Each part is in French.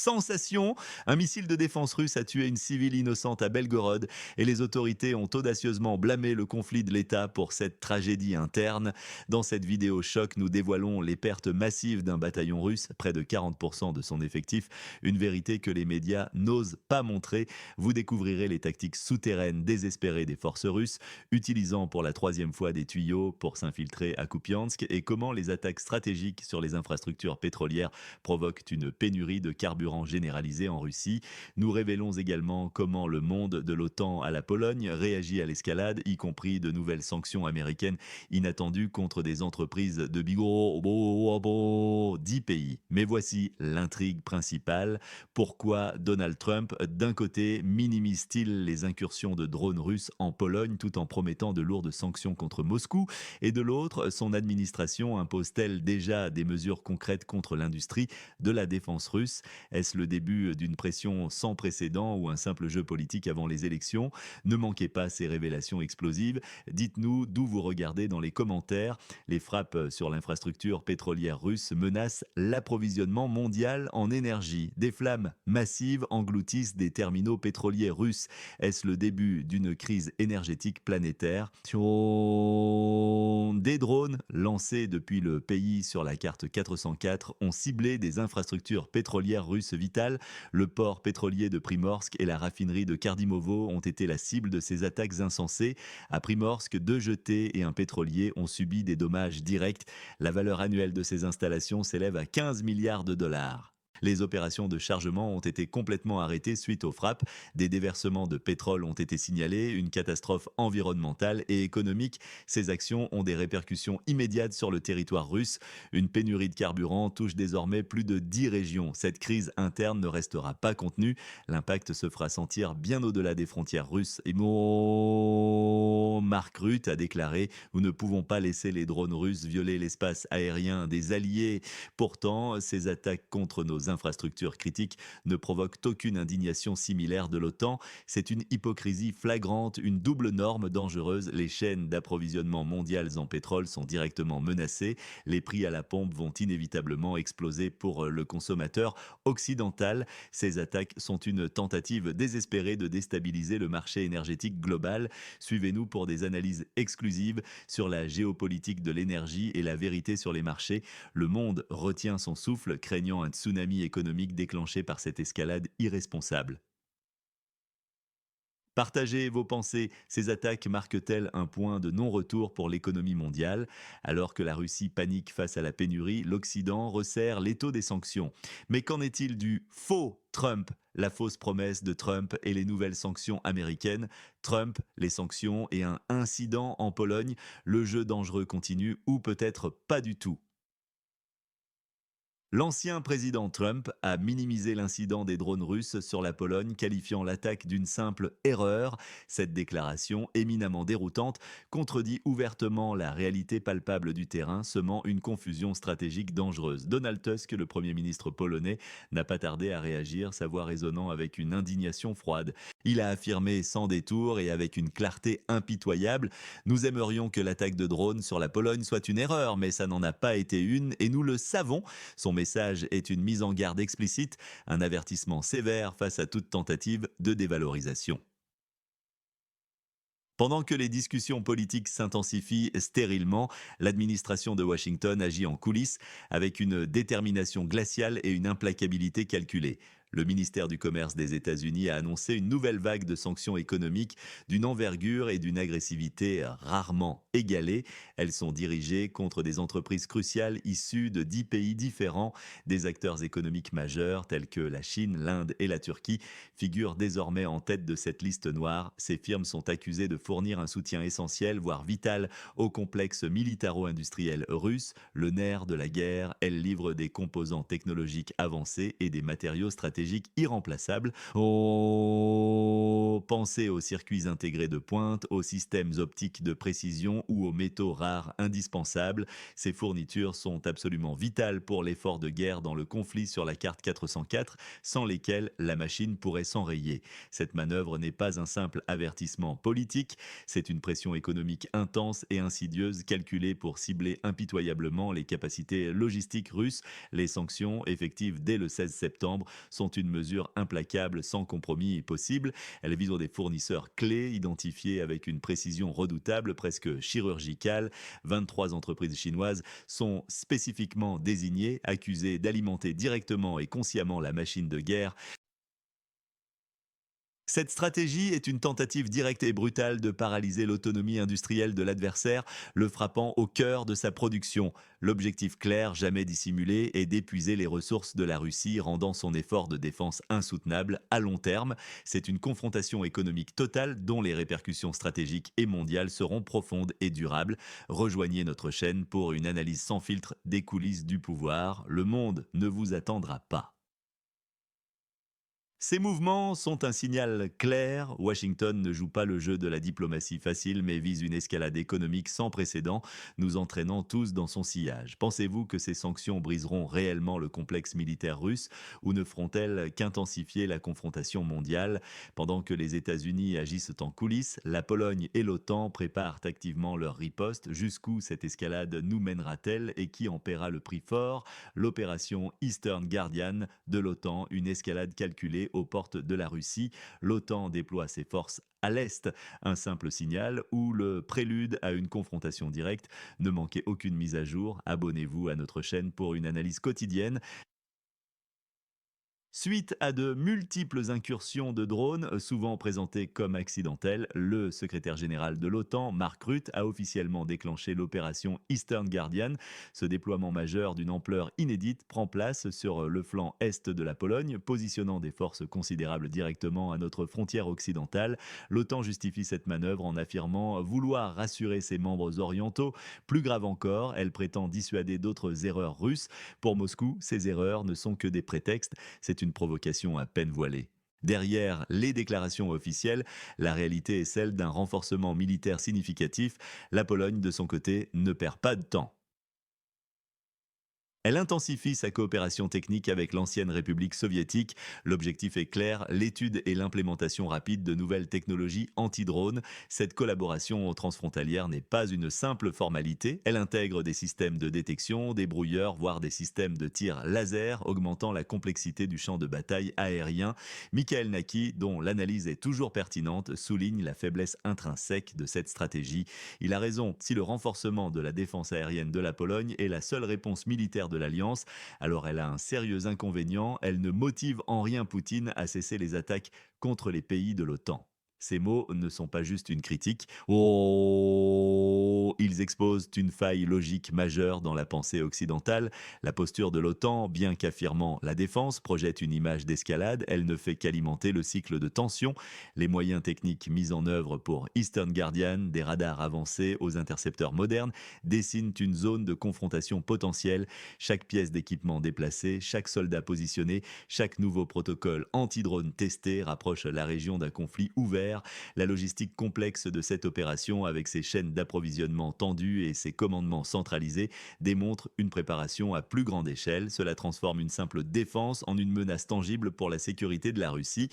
sensation. Un missile de défense russe a tué une civile innocente à Belgorod et les autorités ont audacieusement blâmé le conflit de l'État pour cette tragédie interne. Dans cette vidéo choc, nous dévoilons les pertes massives d'un bataillon russe, près de 40% de son effectif, une vérité que les médias n'osent pas montrer. Vous découvrirez les tactiques souterraines désespérées des forces russes, utilisant pour la troisième fois des tuyaux pour s'infiltrer à Kupiansk, et comment les attaques stratégiques sur les infrastructures pétrolières provoquent une pénurie de carburant généralisée en Russie. Nous révélons également comment le monde de l'OTAN à la Pologne réagit à l'escalade, y compris de nouvelles sanctions américaines inattendues contre des entreprises de Bigo 10 pays. Mais voici l'intrigue principale. Pourquoi Donald Trump, d'un côté, minimise-t-il les incursions de drones russes en Pologne tout en promettant de lourdes sanctions contre Moscou, et de l'autre, son administration impose-t-elle déjà des mesures concrètes contre l'industrie de la défense russe? Est-ce le début d'une pression sans précédent ou un simple jeu politique avant les élections? Ne manquez pas ces révélations explosives. Dites-nous d'où vous regardez dans les commentaires. Les frappes sur l'infrastructure pétrolière russe menacent l'approvisionnement mondial en énergie. Des flammes massives engloutissent des terminaux pétroliers russes. Est-ce le début d'une crise énergétique planétaire? Des drones lancés depuis le pays sur la carte 404 ont ciblé des infrastructures pétrolières russes vitales. Le port pétrolier de Primorsk et la raffinerie de Kardimovo ont été la cible de ces attaques insensées. À Primorsk, 2 jetées et un pétrolier ont subi des dommages directs. La valeur annuelle de ces installations s'élève à 15 milliards de dollars. Les opérations de chargement ont été complètement arrêtées suite aux frappes. Des déversements de pétrole ont été signalés, une catastrophe environnementale et économique. Ces actions ont des répercussions immédiates sur le territoire russe. Une pénurie de carburant touche désormais plus de 10 régions. Cette crise interne ne restera pas contenue. L'impact se fera sentir bien au-delà des frontières russes. Et Mark Rutte a déclaré: nous ne pouvons pas laisser les drones russes violer l'espace aérien des alliés. Pourtant, ces attaques contre nos infrastructures critiques ne provoquent aucune indignation similaire de l'OTAN. C'est une hypocrisie flagrante, une double norme dangereuse. Les chaînes d'approvisionnement mondiales en pétrole sont directement menacées. Les prix à la pompe vont inévitablement exploser pour le consommateur occidental. Ces attaques sont une tentative désespérée de déstabiliser le marché énergétique global. Suivez-nous pour des analyses exclusives sur la géopolitique de l'énergie et la vérité sur les marchés. Le monde retient son souffle, craignant un tsunami économique déclenché par cette escalade irresponsable. Partagez vos pensées. Ces attaques marquent-elles un point de non-retour pour l'économie mondiale? Alors que la Russie panique face à la pénurie, l'Occident resserre l'étau des sanctions. Mais qu'en est-il du faux Trump? La fausse promesse de Trump et les nouvelles sanctions américaines? Trump, les sanctions et un incident en Pologne? Le jeu dangereux continue, ou peut-être pas du tout. L'ancien président Trump a minimisé l'incident des drones russes sur la Pologne, qualifiant l'attaque d'une simple erreur. Cette déclaration, éminemment déroutante, contredit ouvertement la réalité palpable du terrain, semant une confusion stratégique dangereuse. Donald Tusk, le Premier ministre polonais, n'a pas tardé à réagir, sa voix résonnant avec une indignation froide. Il a affirmé sans détour et avec une clarté impitoyable: nous aimerions que l'attaque de drones sur la Pologne soit une erreur, mais ça n'en a pas été une, et nous le savons. Son message est une mise en garde explicite, un avertissement sévère face à toute tentative de dévalorisation. Pendant que les discussions politiques s'intensifient stérilement, l'administration de Washington agit en coulisses avec une détermination glaciale et une implacabilité calculée. Le ministère du Commerce des États-Unis a annoncé une nouvelle vague de sanctions économiques d'une envergure et d'une agressivité rarement égalées. Elles sont dirigées contre des entreprises cruciales issues de 10 pays différents. Des acteurs économiques majeurs tels que la Chine, l'Inde et la Turquie figurent désormais en tête de cette liste noire. Ces firmes sont accusées de fournir un soutien essentiel, voire vital, au complexe militaro-industriel russe, le nerf de la guerre. Elles livrent des composants technologiques avancés et des matériaux stratégiques irremplaçables. Pensez aux circuits intégrés de pointe, aux systèmes optiques de précision ou aux métaux rares indispensables. Ces fournitures sont absolument vitales pour l'effort de guerre dans le conflit sur la carte 404, sans lesquelles la machine pourrait s'enrayer. Cette manœuvre n'est pas un simple avertissement politique, c'est une pression économique intense et insidieuse calculée pour cibler impitoyablement les capacités logistiques russes. Les sanctions, effectives dès le 16 septembre, sont une mesure implacable sans compromis possible. Elle vise des fournisseurs clés identifiés avec une précision redoutable, presque chirurgicale. 23 entreprises chinoises sont spécifiquement désignées, accusées d'alimenter directement et consciemment la machine de guerre. Cette stratégie est une tentative directe et brutale de paralyser l'autonomie industrielle de l'adversaire, le frappant au cœur de sa production. L'objectif clair, jamais dissimulé, est d'épuiser les ressources de la Russie, rendant son effort de défense insoutenable à long terme. C'est une confrontation économique totale dont les répercussions stratégiques et mondiales seront profondes et durables. Rejoignez notre chaîne pour une analyse sans filtre des coulisses du pouvoir. Le monde ne vous attendra pas. Ces mouvements sont un signal clair. Washington ne joue pas le jeu de la diplomatie facile, mais vise une escalade économique sans précédent, nous entraînant tous dans son sillage. Pensez-vous que ces sanctions briseront réellement le complexe militaire russe ou ne feront-elles qu'intensifier la confrontation mondiale? Pendant que les États-Unis agissent en coulisses, la Pologne et l'OTAN préparent activement leur riposte. Jusqu'où cette escalade nous mènera-t-elle et qui en paiera le prix fort? L'opération Eastern Guardian de l'OTAN, une escalade calculée aux portes de la Russie. L'OTAN déploie ses forces à l'Est, un simple signal ou le prélude à une confrontation directe. Ne manquez aucune mise à jour, abonnez-vous à notre chaîne pour une analyse quotidienne. Suite à de multiples incursions de drones, souvent présentées comme accidentelles, le secrétaire général de l'OTAN, Mark Rutte, a officiellement déclenché l'opération Eastern Guardian. Ce déploiement majeur d'une ampleur inédite prend place sur le flanc est de la Pologne, positionnant des forces considérables directement à notre frontière occidentale. L'OTAN justifie cette manœuvre en affirmant vouloir rassurer ses membres orientaux. Plus grave encore, elle prétend dissuader d'autres erreurs russes. Pour Moscou, ces erreurs ne sont que des prétextes. C'est une provocation à peine voilée. Derrière les déclarations officielles, la réalité est celle d'un renforcement militaire significatif. La Pologne, de son côté, ne perd pas de temps. Elle intensifie sa coopération technique avec l'ancienne République soviétique. L'objectif est clair, l'étude et l'implémentation rapide de nouvelles technologies anti-drones. Cette collaboration transfrontalière n'est pas une simple formalité. Elle intègre des systèmes de détection, des brouilleurs, voire des systèmes de tir laser, augmentant la complexité du champ de bataille aérien. Michael Naki, dont l'analyse est toujours pertinente, souligne la faiblesse intrinsèque de cette stratégie. Il a raison, si le renforcement de la défense aérienne de la Pologne est la seule réponse militaire de l'Alliance, alors elle a un sérieux inconvénient, elle ne motive en rien Poutine à cesser les attaques contre les pays de l'OTAN. Ces mots ne sont pas juste une critique. Oh, ils exposent une faille logique majeure dans la pensée occidentale. La posture de l'OTAN, bien qu'affirmant la défense, projette une image d'escalade. Elle ne fait qu'alimenter le cycle de tension. Les moyens techniques mis en œuvre pour Eastern Guardian, des radars avancés aux intercepteurs modernes, dessinent une zone de confrontation potentielle. Chaque pièce d'équipement déplacée, chaque soldat positionné, chaque nouveau protocole anti-drone testé rapproche la région d'un conflit ouvert. La logistique complexe de cette opération, avec ses chaînes d'approvisionnement tendues et ses commandements centralisés, démontre une préparation à plus grande échelle. Cela transforme une simple défense en une menace tangible pour la sécurité de la Russie.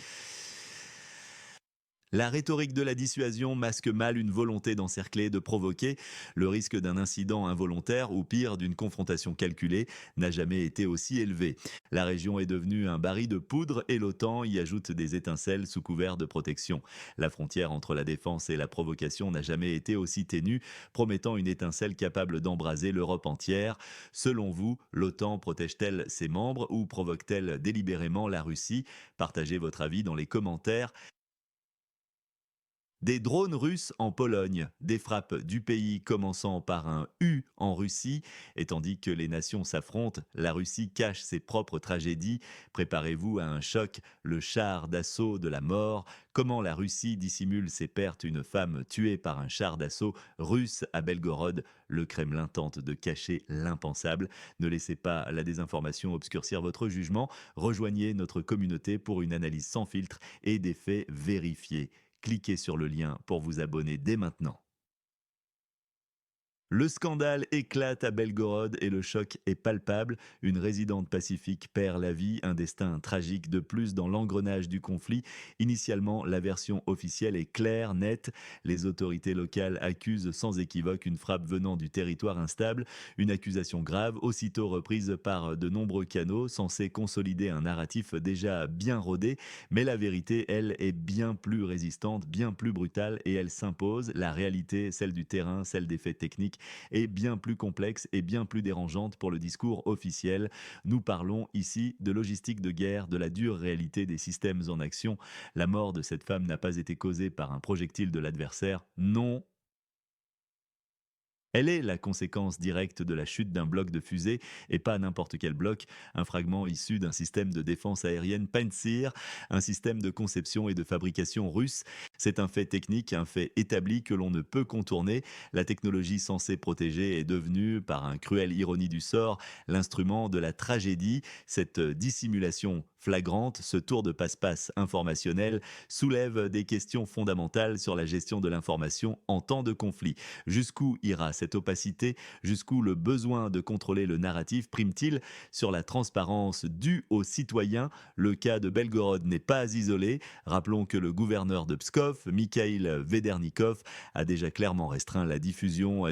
La rhétorique de la dissuasion masque mal une volonté d'encercler, de provoquer. Le risque d'un incident involontaire ou pire d'une confrontation calculée n'a jamais été aussi élevé. La région est devenue un baril de poudre et l'OTAN y ajoute des étincelles sous couvert de protection. La frontière entre la défense et la provocation n'a jamais été aussi ténue, promettant une étincelle capable d'embraser l'Europe entière. Selon vous, l'OTAN protège-t-elle ses membres ou provoque-t-elle délibérément la Russie? Partagez votre avis dans les commentaires. Des drones russes en Pologne, des frappes du pays commençant par un U en Russie, et tandis que les nations s'affrontent, la Russie cache ses propres tragédies. Préparez-vous à un choc, le char d'assaut de la mort. Comment la Russie dissimule ses pertes, une femme tuée par un char d'assaut russe à Belgorod. Le Kremlin tente de cacher l'impensable. Ne laissez pas la désinformation obscurcir votre jugement. Rejoignez notre communauté pour une analyse sans filtre et des faits vérifiés. Cliquez sur le lien pour vous abonner dès maintenant. Le scandale éclate à Belgorod et le choc est palpable. Une résidente pacifique perd la vie, un destin tragique de plus dans l'engrenage du conflit. Initialement, la version officielle est claire, nette. Les autorités locales accusent sans équivoque une frappe venant du territoire instable, une accusation grave, aussitôt reprise par de nombreux canaux, censés consolider un narratif déjà bien rodé. Mais la vérité, elle, est bien plus résistante, bien plus brutale et elle s'impose. La réalité, celle du terrain, celle des faits techniques, est bien plus complexe et bien plus dérangeante pour le discours officiel. Nous parlons ici de logistique de guerre, de la dure réalité des systèmes en action. La mort de cette femme n'a pas été causée par un projectile de l'adversaire. Non, elle est la conséquence directe de la chute d'un bloc de fusée, et pas n'importe quel bloc, un fragment issu d'un système de défense aérienne Pantsir, un système de conception et de fabrication russe. C'est un fait technique, un fait établi que l'on ne peut contourner. La technologie censée protéger est devenue, par un cruel ironie du sort, l'instrument de la tragédie. Cette dissimulation flagrante, ce tour de passe-passe informationnel, soulève des questions fondamentales sur la gestion de l'information en temps de conflit. Jusqu'où ira cette opacité? Jusqu'où le besoin de contrôler le narratif prime-t-il sur la transparence due aux citoyens? Le cas de Belgorod n'est pas isolé. Rappelons que le gouverneur de Pskov, Mikhail Vedernikov, a déjà clairement restreint la diffusion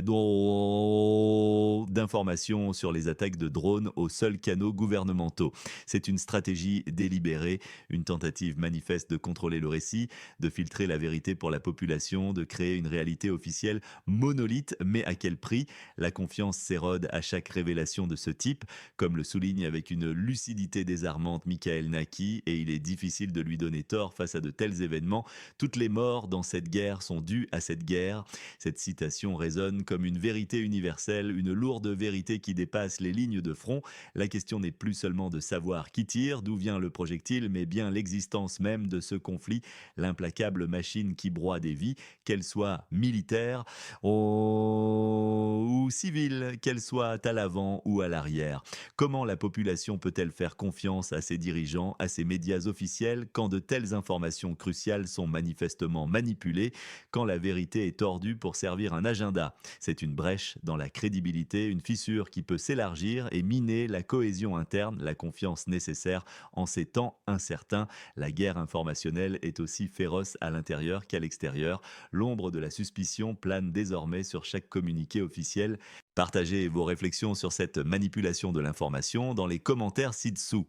d'informations sur les attaques de drones aux seuls canaux gouvernementaux. C'est une stratégie délibérée, une tentative manifeste de contrôler le récit, de filtrer la vérité pour la population, de créer une réalité officielle monolithe, mais à quel prix? La confiance s'érode à chaque révélation de ce type, comme le souligne avec une lucidité désarmante Michael Naki, et il est difficile de lui donner tort face à de tels événements. Toutes les morts dans cette guerre sont dues à cette guerre. Cette citation résonne comme une vérité universelle, une lourde vérité qui dépasse les lignes de front. La question n'est plus seulement de savoir qui tire, d'où vient le projectile, mais bien l'existence même de ce conflit, l'implacable machine qui broie des vies, qu'elles soient militaires ou civiles, qu'elles soient à l'avant ou à l'arrière. Comment la population peut-elle faire confiance à ses dirigeants, à ses médias officiels, quand de telles informations cruciales sont manifestement manipulées, quand la vérité est tordue pour servir un agenda? C'est une brèche dans la crédibilité, une fissure qui peut s'élargir et miner la cohésion interne, la confiance nécessaire en ces temps incertains. La guerre informationnelle est aussi féroce à l'intérieur qu'à l'extérieur. L'ombre de la suspicion plane désormais sur chaque communiqué officiel. Partagez vos réflexions sur cette manipulation de l'information dans les commentaires ci-dessous.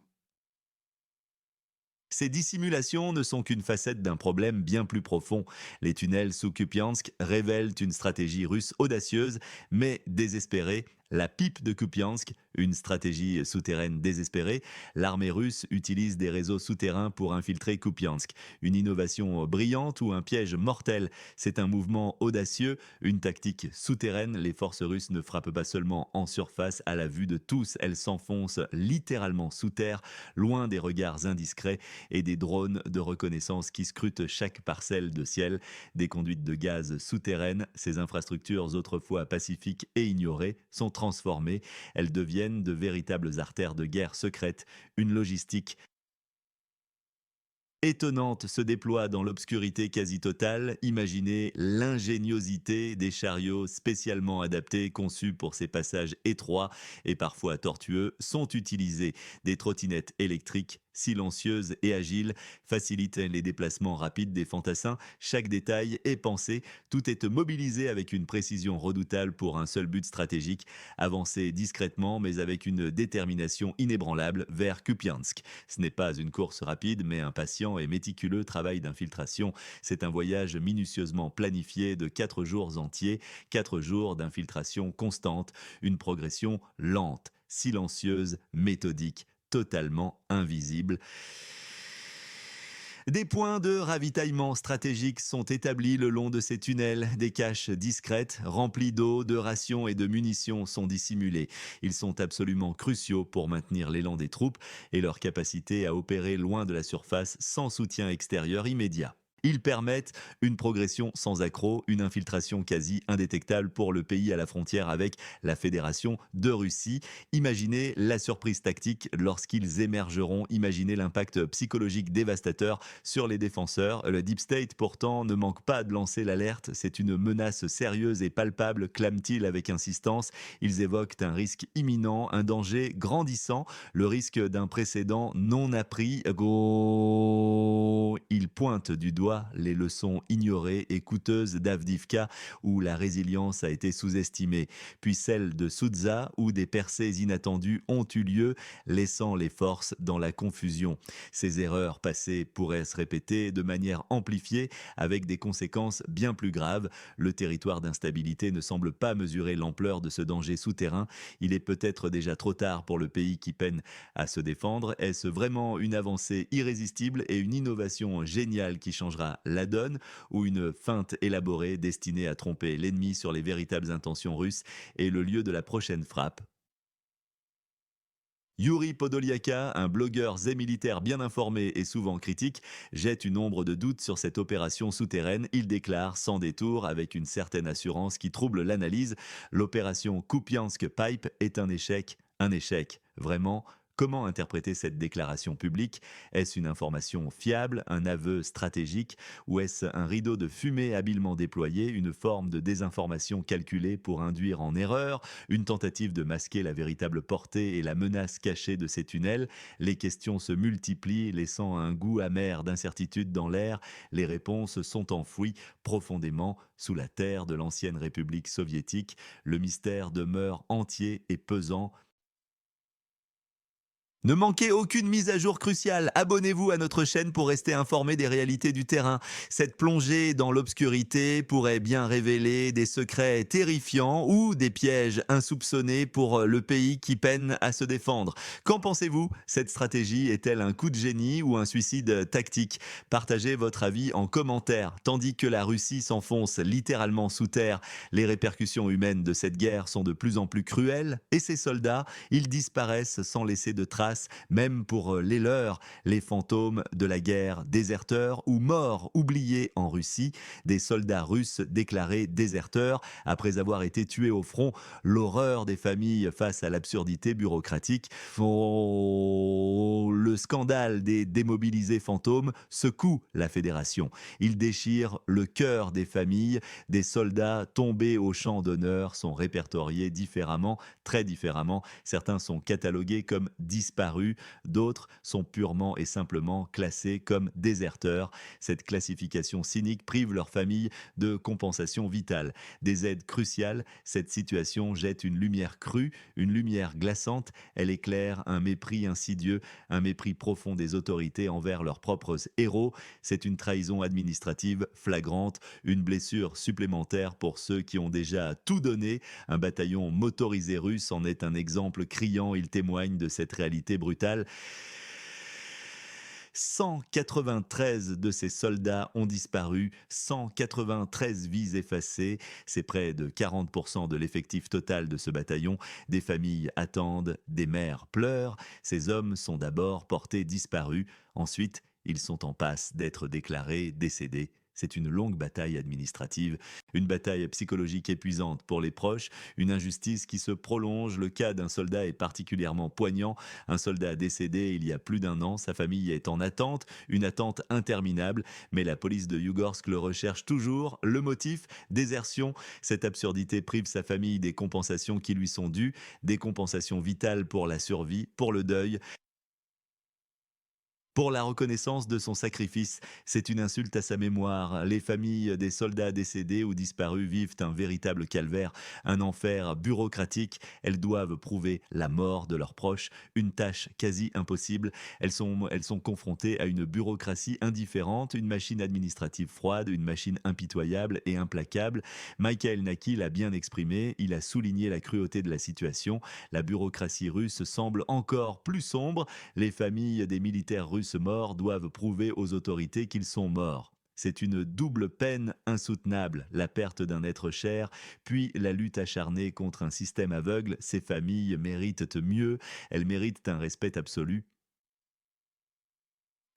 Ces dissimulations ne sont qu'une facette d'un problème bien plus profond. Les tunnels sous Kupiansk révèlent une stratégie russe audacieuse, mais désespérée. La pipe de Kupiansk, une stratégie souterraine désespérée. L'armée russe utilise des réseaux souterrains pour infiltrer Kupiansk. Une innovation brillante ou un piège mortel? C'est un mouvement audacieux, une tactique souterraine. Les forces russes ne frappent pas seulement en surface à la vue de tous, elles s'enfoncent littéralement sous terre, loin des regards indiscrets et des drones de reconnaissance qui scrutent chaque parcelle de ciel. Des conduites de gaz souterraines, ces infrastructures autrefois pacifiques et ignorées, sont transformées. Elles deviennent de véritables artères de guerre secrètes, une logistique étonnante se déploie dans l'obscurité quasi totale. Imaginez l'ingéniosité des chariots spécialement adaptés, conçus pour ces passages étroits et parfois tortueux, sont utilisés. Des trottinettes électriques silencieuses et agiles facilitent les déplacements rapides des fantassins. Chaque détail est pensé, tout est mobilisé avec une précision redoutable pour un seul but stratégique: avancer discrètement mais avec une détermination inébranlable vers Kupiansk. Ce n'est pas une course rapide, mais un patient et méticuleux travail d'infiltration. C'est un voyage minutieusement planifié de 4 jours entiers, 4 jours d'infiltration constante, une progression lente, silencieuse, méthodique, totalement invisible. Des points de ravitaillement stratégiques sont établis le long de ces tunnels. Des caches discrètes, remplies d'eau, de rations et de munitions sont dissimulées. Ils sont absolument cruciaux pour maintenir l'élan des troupes et leur capacité à opérer loin de la surface sans soutien extérieur immédiat. Ils permettent une progression sans accroc, une infiltration quasi indétectable pour le pays à la frontière avec la Fédération de Russie. Imaginez la surprise tactique lorsqu'ils émergeront, imaginez l'impact psychologique dévastateur sur les défenseurs. Le Deep State pourtant ne manque pas de lancer l'alerte, c'est une menace sérieuse et palpable, clament-ils avec insistance. Ils évoquent un risque imminent, un danger grandissant, le risque d'un précédent non appris. Ils pointent du doigt les leçons ignorées et coûteuses d'Avdivka, où la résilience a été sous-estimée, puis celle de Soudza, où des percées inattendues ont eu lieu, laissant les forces dans la confusion. Ces erreurs passées pourraient se répéter de manière amplifiée, avec des conséquences bien plus graves. Le territoire d'instabilité ne semble pas mesurer l'ampleur de ce danger souterrain. Il est peut-être déjà trop tard pour le pays qui peine à se défendre. Est-ce vraiment une avancée irrésistible et une innovation géniale qui changera la donne, ou une feinte élaborée destinée à tromper l'ennemi sur les véritables intentions russes et le lieu de la prochaine frappe? Yuri Podoliaka, un blogueur zé militaire bien informé et souvent critique, jette une ombre de doute sur cette opération souterraine. Il déclare sans détour, avec une certaine assurance qui trouble l'analyse: l'opération Kupiansk Pipe est un échec. Un échec. Vraiment? Comment interpréter cette déclaration publique? Est-ce une information fiable, un aveu stratégique, ou est-ce un rideau de fumée habilement déployé, une forme de désinformation calculée pour induire en erreur, une tentative de masquer la véritable portée et la menace cachée de ces tunnels? Les questions se multiplient, laissant un goût amer d'incertitude dans l'air. Les réponses sont enfouies profondément sous la terre de l'ancienne République soviétique. Le mystère demeure entier et pesant. Ne manquez aucune mise à jour cruciale. Abonnez-vous à notre chaîne pour rester informé des réalités du terrain. Cette plongée dans l'obscurité pourrait bien révéler des secrets terrifiants ou des pièges insoupçonnés pour le pays qui peine à se défendre. Qu'en pensez-vous? Cette stratégie est-elle un coup de génie ou un suicide tactique? Partagez votre avis en commentaire. Tandis que la Russie s'enfonce littéralement sous terre, les répercussions humaines de cette guerre sont de plus en plus cruelles et ses soldats, ils disparaissent sans laisser de traces, même pour les leurs, les fantômes de la guerre, déserteurs ou morts oubliés en Russie, des soldats russes déclarés déserteurs après avoir été tués au front. L'horreur des familles face à l'absurdité bureaucratique. Oh, le scandale des démobilisés fantômes secoue la fédération. Il déchire le cœur des familles. Des soldats tombés au champ d'honneur sont répertoriés différemment, très différemment. Certains sont catalogués comme disparus, d'autres sont purement et simplement classés comme déserteurs. Cette classification cynique prive leurs familles de compensation vitale, des aides cruciales. Cette situation jette une lumière crue, une lumière glaçante. Elle éclaire un mépris insidieux, un mépris profond des autorités envers leurs propres héros. C'est une trahison administrative flagrante, une blessure supplémentaire pour ceux qui ont déjà tout donné. Un bataillon motorisé russe en est un exemple criant. Il témoigne de cette réalité brutale. 193 de ces soldats ont disparu, 193 vies effacées. C'est près de 40% de l'effectif total de ce bataillon. Des familles attendent, des mères pleurent. Ces hommes sont d'abord portés disparus, ensuite ils sont en passe d'être déclarés décédés. C'est une longue bataille administrative, une bataille psychologique épuisante pour les proches, une injustice qui se prolonge. Le cas d'un soldat est particulièrement poignant. Un soldat décédé il y a plus d'un an, sa famille est en attente, une attente interminable, mais la police de Yougorsk le recherche toujours. Le motif: désertion. Cette absurdité prive sa famille des compensations qui lui sont dues, des compensations vitales pour la survie, pour le deuil, pour la reconnaissance de son sacrifice. C'est une insulte à sa mémoire. Les familles des soldats décédés ou disparus vivent un véritable calvaire, un enfer bureaucratique. Elles doivent prouver la mort de leurs proches, une tâche quasi impossible. Elles sont confrontées à une bureaucratie indifférente, une machine administrative froide, une machine impitoyable et implacable. Michael Naki l'a bien exprimé, il a souligné la cruauté de la situation. La bureaucratie russe semble encore plus sombre. Les familles des militaires russes morts doivent prouver aux autorités qu'ils sont morts. C'est une double peine insoutenable, la perte d'un être cher, puis la lutte acharnée contre un système aveugle. Ces familles méritent mieux, elles méritent un respect absolu.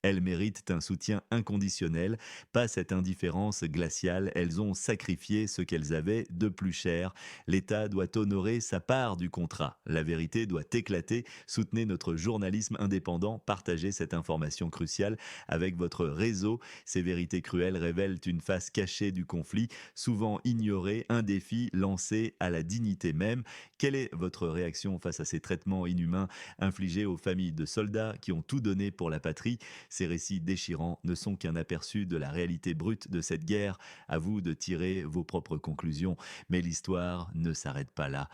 Elles méritent un soutien inconditionnel, pas cette indifférence glaciale. Elles ont sacrifié ce qu'elles avaient de plus cher. L'État doit honorer sa part du contrat. La vérité doit éclater. Soutenez notre journalisme indépendant. Partagez cette information cruciale avec votre réseau. Ces vérités cruelles révèlent une face cachée du conflit, souvent ignorée, un défi lancé à la dignité même. Quelle est votre réaction face à ces traitements inhumains infligés aux familles de soldats qui ont tout donné pour la patrie? Ces récits déchirants ne sont qu'un aperçu de la réalité brute de cette guerre. À vous de tirer vos propres conclusions. Mais l'histoire ne s'arrête pas là.